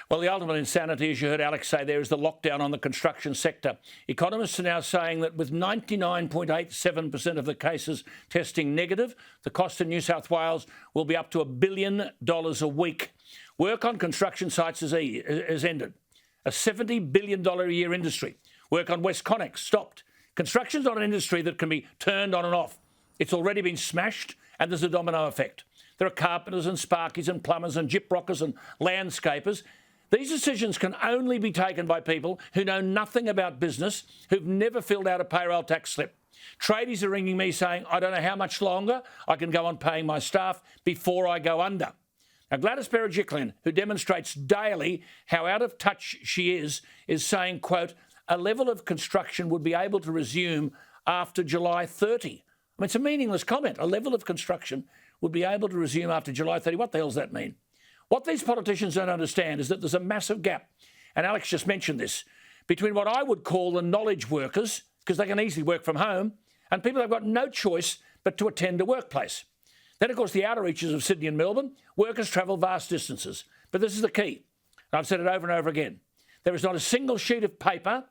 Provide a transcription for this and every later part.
Well, the ultimate insanity, as you heard Alex say there, is the lockdown on the construction sector. Economists are now saying that with 99.87% of the cases testing negative, the cost in New South Wales will be up to $1 billion a week. Work on construction sites has ended. A $70 billion a year industry. Work on West Connex stopped. Construction's not an industry that can be turned on and off. It's already been smashed, and there's a domino effect. There are carpenters and sparkies and plumbers and gyprockers and landscapers. These decisions can only be taken by people who know nothing about business, who've never filled out a payroll tax slip. Tradies are ringing me saying, I don't know how much longer I can go on paying my staff before I go under. Now, Gladys Berejiklian, who demonstrates daily how out of touch she is saying, quote, a level of construction would be able to resume after July 30. I mean, it's a meaningless comment. A level of construction would be able to resume after July 30. What the hell does that mean? What these politicians don't understand is that there's a massive gap, and Alex just mentioned this, between what I would call the knowledge workers, because they can easily work from home, and people who've got no choice but to attend a workplace. Then, of course, the outer reaches of Sydney and Melbourne, workers travel vast distances. But this is the key. I've said it over and over again. There is not a single sheet of paper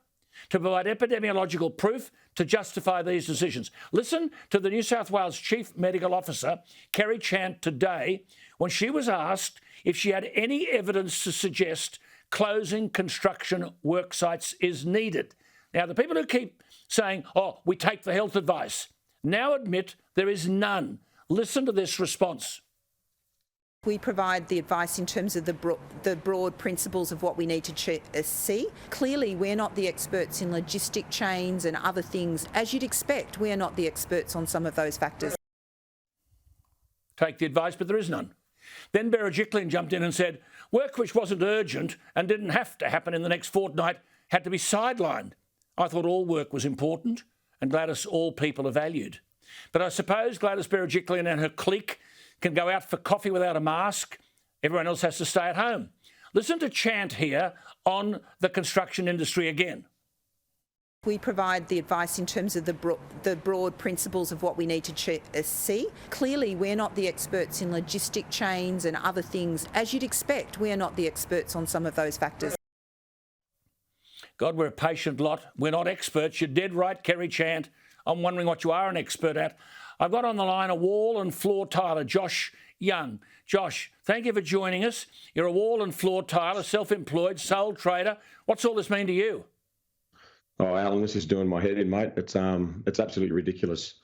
to provide epidemiological proof to justify these decisions. Listen to the New South Wales Chief Medical Officer, Kerry Chant, today when she was asked if she had any evidence to suggest closing construction work sites is needed. Now, the people who keep saying, oh, we take the health advice, now admit there is none. Listen to this response. We provide the advice in terms of the broad principles of what we need to see. Clearly, we're not the experts in logistic chains and other things. As you'd expect, we are not the experts on some of those factors. Take the advice, but there is none. Then Berejiklian jumped in and said, work which wasn't urgent and didn't have to happen in the next fortnight had to be sidelined. I thought all work was important, and Gladys, all people are valued. But I suppose Gladys Berejiklian and her clique can go out for coffee without a mask. Everyone else has to stay at home. Listen to Chant here on the construction industry again. We provide the advice in terms of the broad principles of what we need to see. Clearly, we're not the experts in logistic chains and other things. As you'd expect, we are not the experts on some of those factors. God, we're a patient lot. We're not experts. You're dead right, Kerry Chant. I'm wondering what you are an expert at. I've got on the line a wall and floor tiler, Josh Young. Josh, thank you for joining us. You're a wall and floor tiler, self-employed, sole trader. What's all this mean to you? Oh, Alan, this is doing my head in, mate. It's absolutely ridiculous.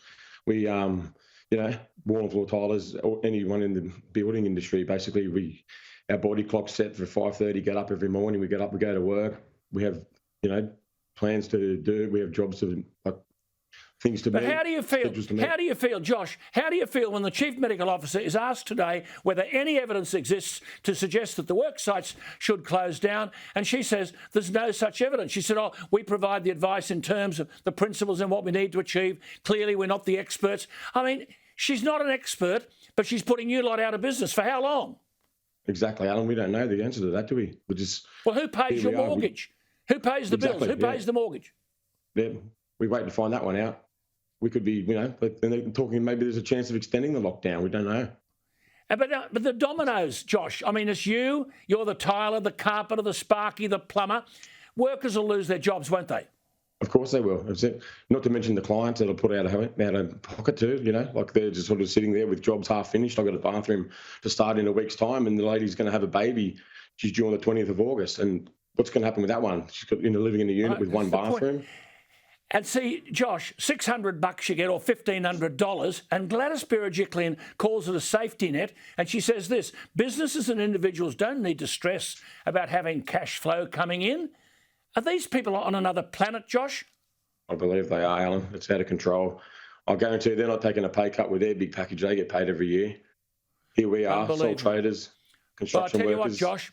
We, wall and floor tilers, or anyone in the building industry, basically, our body clock's set for 5:30. Get up every morning. We get up, we go to work. We have, plans to do. We have jobs to things to but meet. How do you feel? How do you feel, Josh? How do you feel when the Chief Medical Officer is asked today whether any evidence exists to suggest that the work sites should close down, and she says there's no such evidence? She said, we provide the advice in terms of the principles and what we need to achieve. Clearly, we're not the experts. I mean, she's not an expert, but she's putting you lot out of business. For how long? Exactly, Alan. We don't know the answer to that, do we? Well, who pays your mortgage? Who pays the bills? Who pays the mortgage? Yeah, we wait to find that one out. We could be, but they're talking maybe there's a chance of extending the lockdown. We don't know. But the dominoes, Josh, I mean, it's you're the tiler, the carpenter, the sparky, the plumber. Workers will lose their jobs, won't they? Of course they will. Not to mention the clients that'll put out of pocket too, like they're just sort of sitting there with jobs half finished. I've got a bathroom to start in a week's time and the lady's going to have a baby. She's due on the 20th of August. And what's going to happen with that one? She's got, living in a unit with one bathroom. And see, Josh, $600 you get, or $1,500, and Gladys Berejiklian calls it a safety net, and she says this: businesses and individuals don't need to stress about having cash flow coming in. Are these people on another planet, Josh? I believe they are, Alan. It's out of control. I guarantee you they're not taking a pay cut with their big package they get paid every year. Here we are, sole traders, construction workers. I'll tell you what, Josh,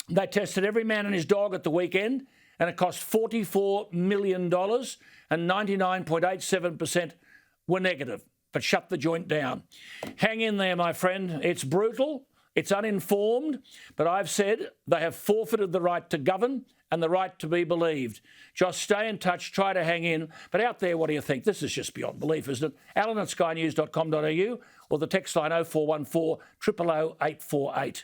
they tested every man and his dog at the weekend, and it cost $44 million, and 99.87% were negative, but shut the joint down. Hang in there, my friend. It's brutal, it's uninformed, but I've said they have forfeited the right to govern and the right to be believed. Just stay in touch, try to hang in. But out there, what do you think? This is just beyond belief, isn't it? Alan at skynews.com.au or the text line 0414 000 848.